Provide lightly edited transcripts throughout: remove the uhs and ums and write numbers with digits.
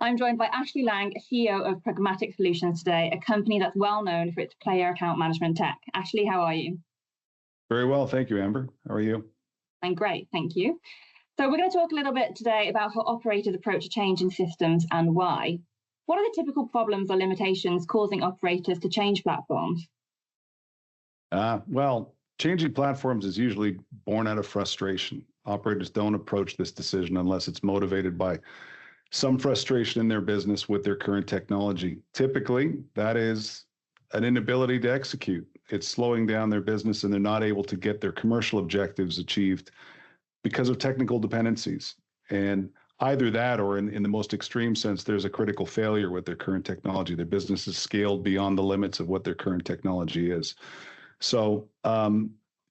I'm joined by Ashley Lang, CEO of Pragmatic Solutions today, a company that's well known for its player account management tech. Ashley, how are you? Very well, thank you, Amber. How are you? I'm great, thank you. So we're going to talk a little bit today about how operators approach a change in systems and why. What are the typical problems or limitations causing operators to change platforms? Well, changing platforms is usually born out of frustration. Operators don't approach this decision unless it's motivated by some frustration in their business with their current technology. Typically, that is an inability to execute. It's slowing down their business and they're not able to get their commercial objectives achieved because of technical dependencies. And either that or in the most extreme sense, there's a critical failure with their current technology. Their business is scaled beyond the limits of what their current technology is. So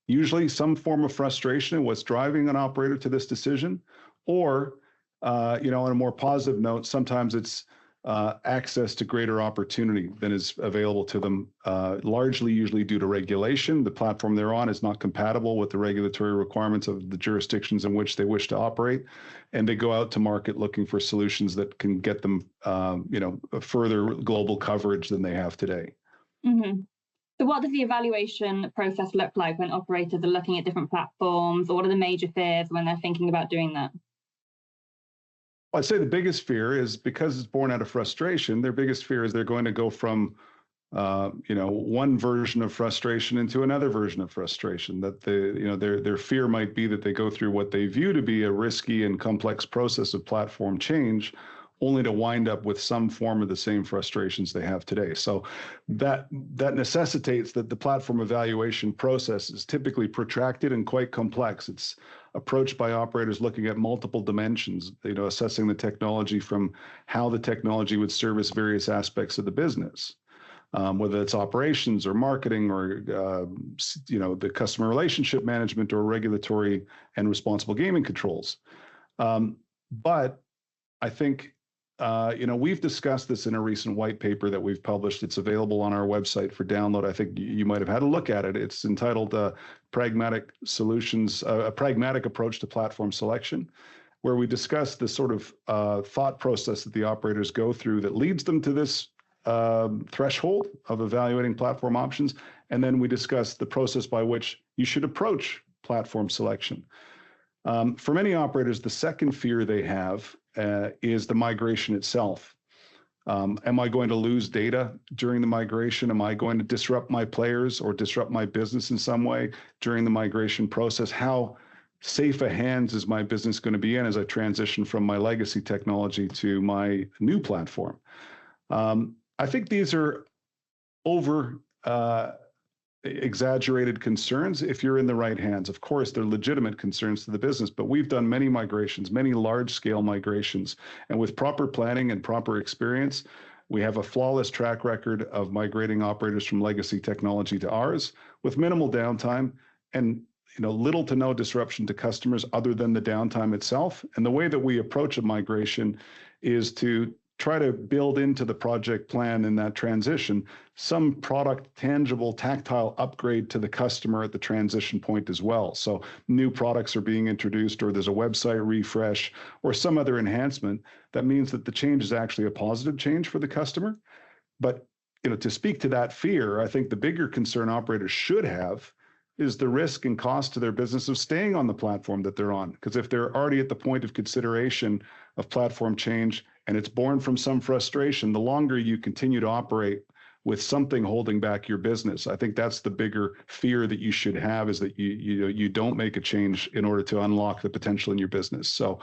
usually some form of frustration in what's driving an operator to this decision, or on a more positive note, sometimes it's access to greater opportunity than is available to them, largely usually due to regulation. The platform they're on is not compatible with the regulatory requirements of the jurisdictions in which they wish to operate, and they go out to market looking for solutions that can get them, further global coverage than they have today. Mm-hmm. So what does the evaluation process look like when operators are looking at different platforms, or what are the major fears when they're thinking about doing that? I'd say the biggest fear is because it's born out of frustration. Their biggest fear is they're going to go from, one version of frustration into another version of frustration. That their fear might be that they go through what they view to be a risky and complex process of platform change, only to wind up with some form of the same frustrations they have today. So that necessitates that the platform evaluation process is typically protracted and quite complex. It's approached by operators looking at multiple dimensions, assessing the technology from how the technology would service various aspects of the business, whether it's operations or marketing or the customer relationship management or regulatory and responsible gaming controls. But I think we've discussed this in a recent white paper that we've published. It's available on our website for download. I think you might have had a look at it. It's entitled Pragmatic Solutions, a Pragmatic Approach to Platform Selection, where we discuss the sort of thought process that the operators go through that leads them to this threshold of evaluating platform options. And then we discuss the process by which you should approach platform selection. For many operators, the second fear they have is the migration itself. Am I going to lose data during the migration? Am I going to disrupt my players or disrupt my business in some way during the migration process? How safe a hands is my business going to be in as I transition from my legacy technology to my new platform? I think these are exaggerated concerns if you're in the right hands. Of course, they're legitimate concerns to the business, but we've done many migrations, many large-scale migrations, and with proper planning and proper experience, we have a flawless track record of migrating operators from legacy technology to ours with minimal downtime and little to no disruption to customers other than the downtime itself. And the way that we approach a migration is to try to build into the project plan in that transition some product, tangible, tactile upgrade to the customer at the transition point as well. So new products are being introduced, or there's a website refresh or some other enhancement that means that the change is actually a positive change for the customer. But to speak to that fear, I think the bigger concern operators should have is the risk and cost to their business of staying on the platform that they're on. Because if they're already at the point of consideration of platform change and it's born from some frustration, the longer you continue to operate with something holding back your business, I think that's the bigger fear that you should have, is that you don't make a change in order to unlock the potential in your business. So,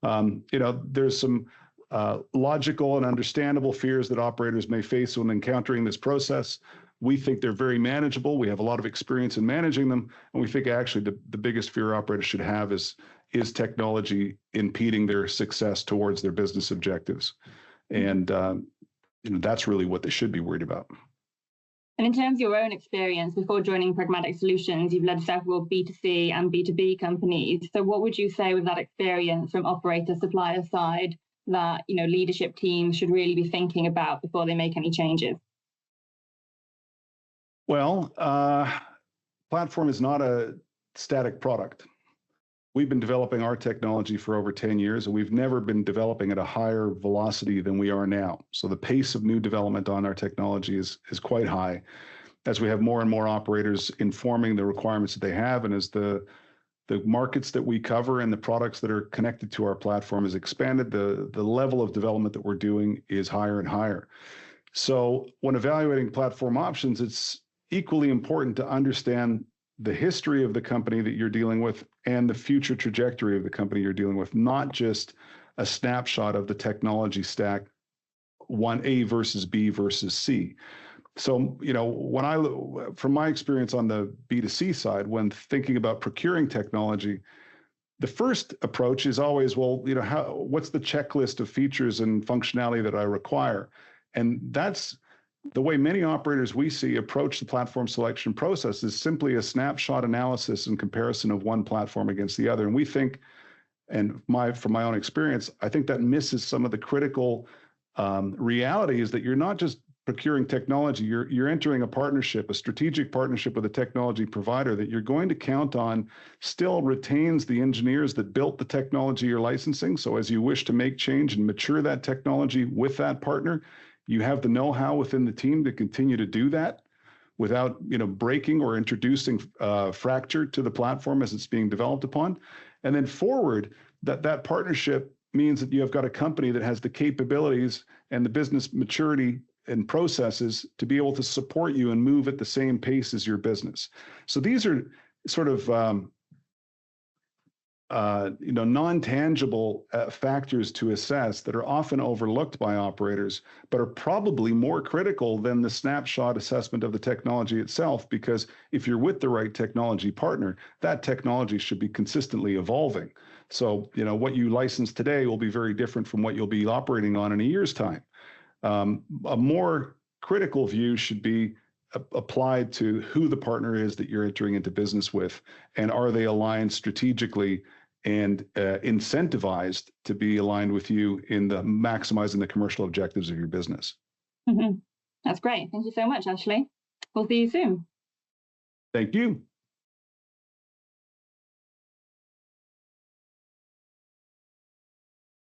there's some logical and understandable fears that operators may face when encountering this process. We think they're very manageable. We have a lot of experience in managing them. And we think actually the biggest fear operators should have is technology impeding their success towards their business objectives. And that's really what they should be worried about. And in terms of your own experience, before joining Pragmatic Solutions, you've led several B2C and B2B companies. So what would you say with that experience from operator supplier side that leadership teams should really be thinking about before they make any changes? Well, platform is not a static product. we've been developing our technology for over 10 years, and we've never been developing at a higher velocity than we are now. So the pace of new development on our technology is quite high as we have more and more operators informing the requirements that they have, and as the markets that we cover and the products that are connected to our platform is expanded, the level of development that we're doing is higher and higher. So when evaluating platform options, it's equally important to understand the history of the company that you're dealing with and the future trajectory of the company you're dealing with, not just a snapshot of the technology stack, one A versus B versus C. So, from my experience on the B2C side, when thinking about procuring technology, the first approach is always, what's the checklist of features and functionality that I require? And that's the way many operators we see approach the platform selection process, is simply a snapshot analysis and comparison of one platform against the other. And we think, from my own experience, I think that misses some of the critical reality, is that you're not just procuring technology, you're entering a partnership, a strategic partnership with a technology provider that you're going to count on still retains the engineers that built the technology you're licensing. So as you wish to make change and mature that technology with that partner, you have the know-how within the team to continue to do that without breaking or introducing fracture to the platform as it's being developed upon. And then forward, that partnership means that you have got a company that has the capabilities and the business maturity and processes to be able to support you and move at the same pace as your business. So these are sort of non-tangible factors to assess that are often overlooked by operators, but are probably more critical than the snapshot assessment of the technology itself, because if you're with the right technology partner, that technology should be consistently evolving. So, what you license today will be very different from what you'll be operating on in a year's time. A more critical view should be applied to who the partner is that you're entering into business with, and are they aligned strategically and incentivized to be aligned with you in the maximizing the commercial objectives of your business. Mm-hmm. That's great. Thank you so much, Ashley. We'll see you soon. Thank you.